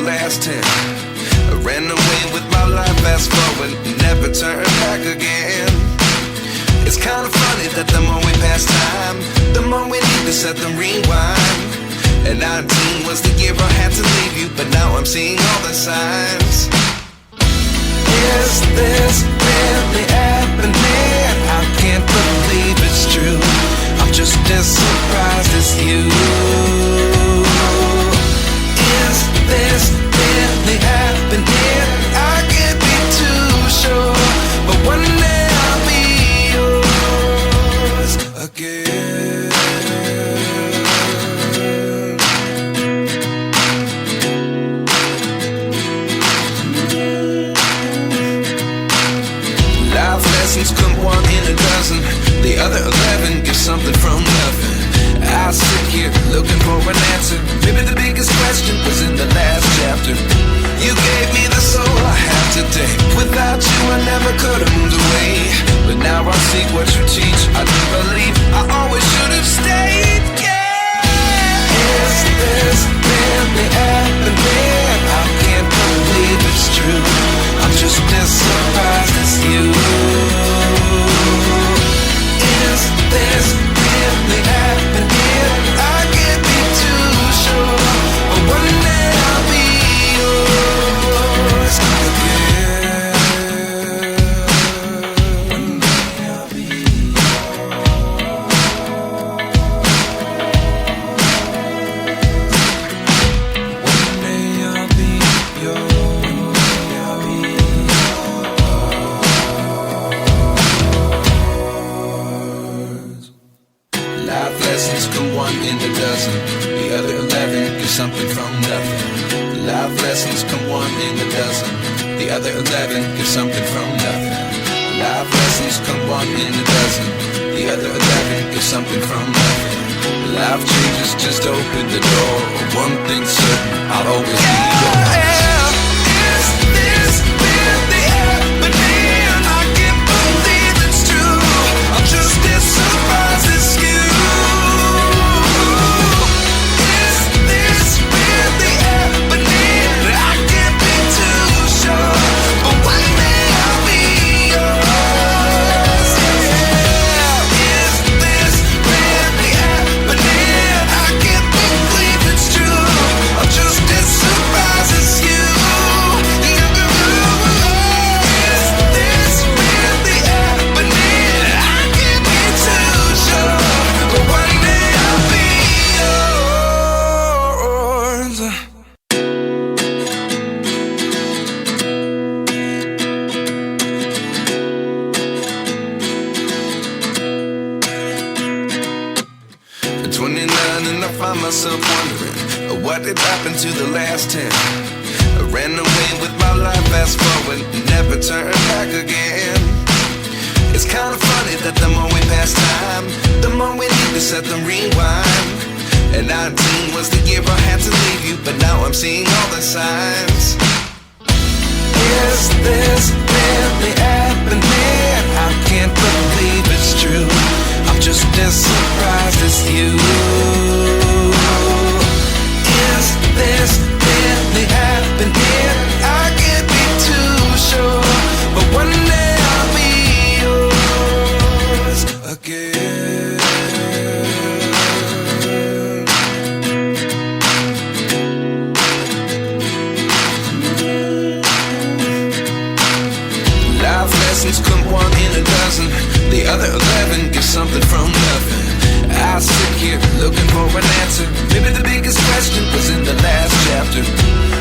last 10. I ran away with my life, fast forward, never turn back again. It's kind of funny that the more we pass time, the more we need to set the rewind. And 19 was the year I had to leave you, but now I'm seeing all the signs. Is this really happening? I can't believe it's true. I'm just as surprised as you. Is this really happening? I can't be too sure, but one day I'll be yours again. Life lessons come one in a dozen. The other 11 give something from nothing. I sit here looking for an answer. Maybe the biggest question was in the last chapter. You gave me the soul I have today. Without you I never could have moved away. But now I see what you teach. I do believe I always should have stayed. Yeah. Is this really happening? I can't believe it's true. I'm just as surprised as you. Is this really happening? I can't be too sure, but one day I'll be yours again. One day I'll be yours. One day I'll be yours. One day I'll be yours. Life lessons come one in a dozen. The other 11 give something from nothing. Life lessons come one in a dozen. The other 11 give something from nothing. Life lessons come one in a dozen. The other 11 give something from nothing. Life changes just open the door. One thing's certain, I'll always be yours. Is this really happening? I can't believe it's true. I'm just as surprised as you. Is this really happening? I can't be too sure, but one day I'll be yours. Yeah. Is this really happening? I can't believe it's true. I'm just as surprised as you. Is this really happening? I can't be too sure, but one day I'll be yours. At 29 and I find myself wondering what did happen to the last 10. I ran away with my life, fast forward, never turn back again. It's kind of funny that the more we pass time, the more we need to set the rewind. And 19 was the year I had to leave you, but now I'm seeing all the signs. Is this really happening? I can't believe it's true. I'm just as surprised as you. Is this really happening? I can't be too sure, but one day I'll be yours again. Life lessons come one in a dozen. The other 11 give something from nothing. I sit here looking for an answer. Maybe the biggest question was in the last chapter.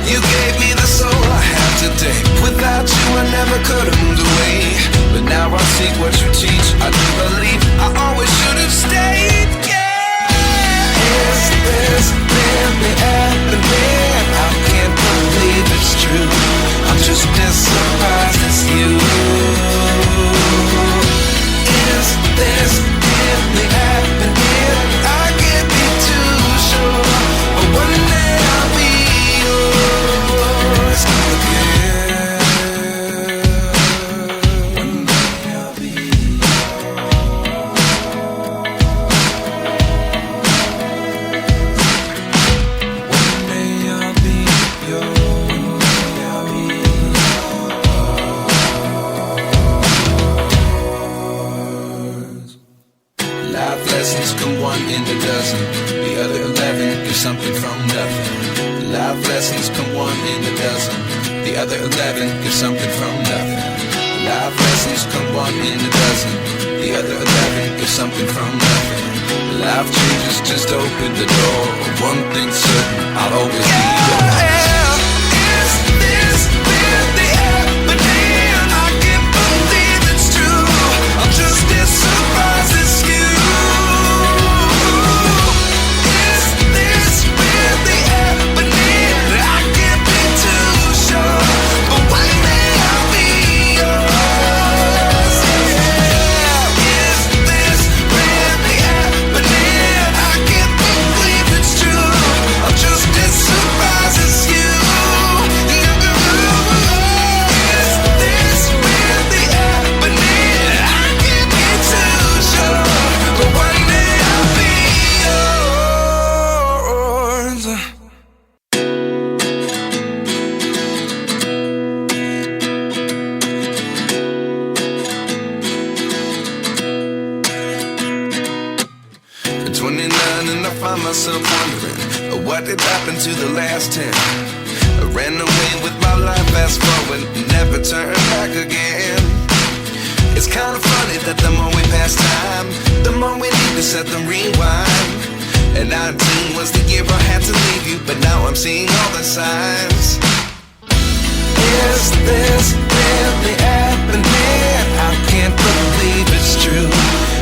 You gave me the soul I have today. Without you I never could have moved away. But now I see what you teach. I do believe I always should have stayed. Yeah. Is this really happening? I can't believe it's true. I'm just as surprised as you. Is this really happening? I can't be too sure, but one day I'll be yours again. One day I'll be yours. come one in a dozen. The other 11 give something from nothing. Life lessons come one in a dozen. The other 11 give something from nothing. Life changes just open the door. One thing's certain, I'll always be yours. Is this really happening? I can't believe it's true. I'm just as surprised as you. Is this really happening? I can't be too sure, but one day I'll be yours. Is this really happening? I can't believe it's true. I'm just as surprised as you. Is this really happening? I can't be too sure, but one day I'll be yours. At 29 and I find myself wondering, what did happen to the last 10? I ran away with my life, fast forward, never turn back again. It's kind of funny that the more we pass time, the more we need to set the rewind. And 19 was the year I had to leave you, but now I'm seeing all the signs. Is this really happening? I can't believe it's true.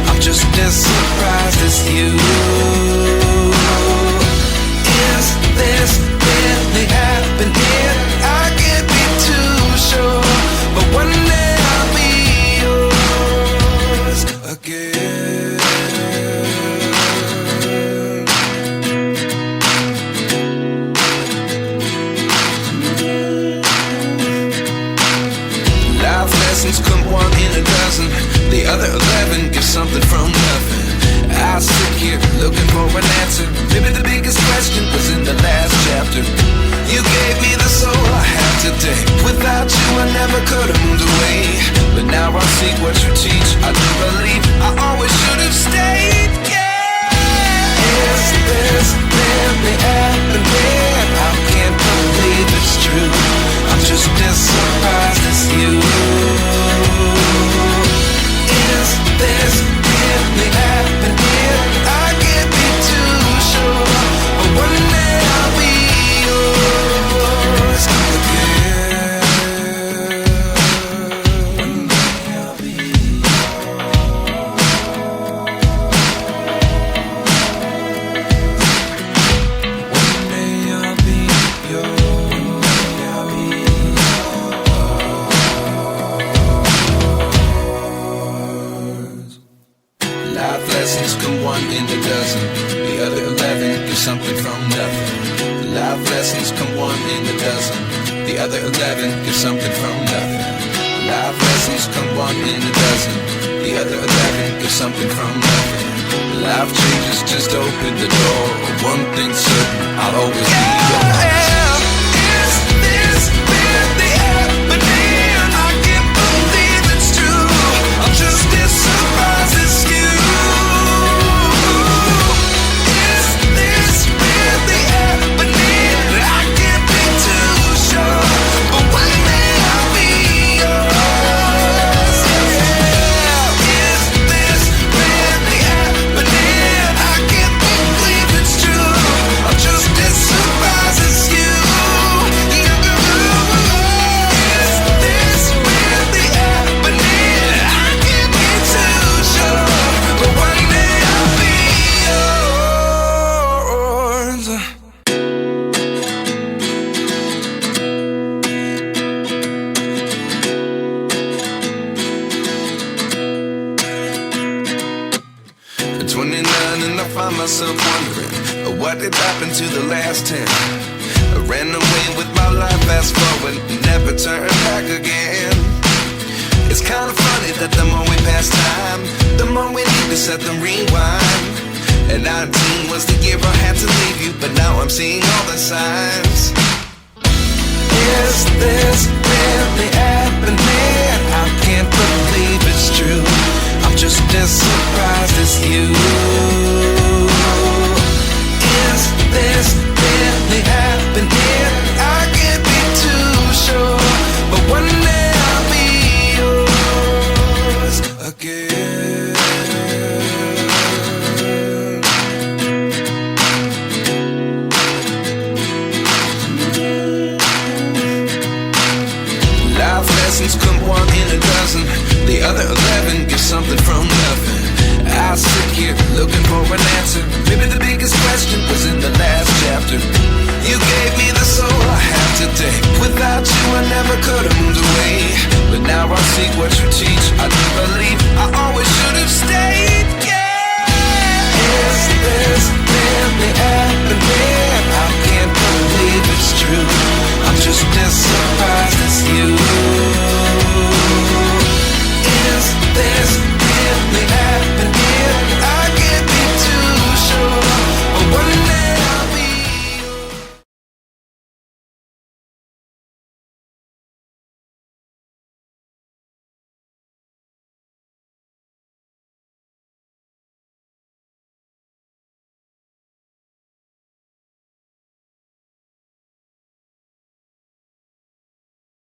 I'm just as surprised as you. Is this really happening? I can't be too sure, but one day I'll be yours again. Life lessons come one in a dozen. The other 11 give something from nothing. I sit here looking for an answer. Maybe the biggest question was in the last chapter. You gave me the soul I have today. Without you I never could have moved away. But now I see what you teach. I do believe I always should have stayed. Yeah. Is this really happening? I can't believe it's true. I'm just as surprised as you. Is this really happening? I can't be too sure, but one day I'll be yours again. One day I'll be yours. One day I'll be yours. Life lessons come one in a dozen. The other 11 give something from nothing. Life lessons come one in a dozen. The other 11 give something from nothing. Life lessons come one in a dozen. The other 11 give something from nothing. Life changes just open the door. One thing's certain, I'll always be yours. Is this really happening? I can't believe it's true. I'm just as surprised as you. Is this really happening? I can't be too sure, but one day I'll be yours. Is this really happening? I can't believe it's true. I'm just as surprised as you. Is this really happening? I can't be too sure, but one day I'll be yours. At 29 and I find myself wondering, what did happen to the last 10? I ran away with my life, fast forward, never turn back again. It's kind of funny that the more we pass time, the more we need to set the rewind. And 19 was the year I had to leave you, but now I'm seeing all the signs. Is this really happening? I can't believe it's true. I'm just as surprised as you. Is this really happening? I can't lessons come one in a dozen. The other 11 give something from nothing. I sit here looking for an answer. Maybe the biggest question was in the last chapter. You gave me the soul I have today. Without you I never could have moved away. But now I see what you teach. I do believe I always should have stayed. Is this really happening? I can't believe it's true. I'm just as surprised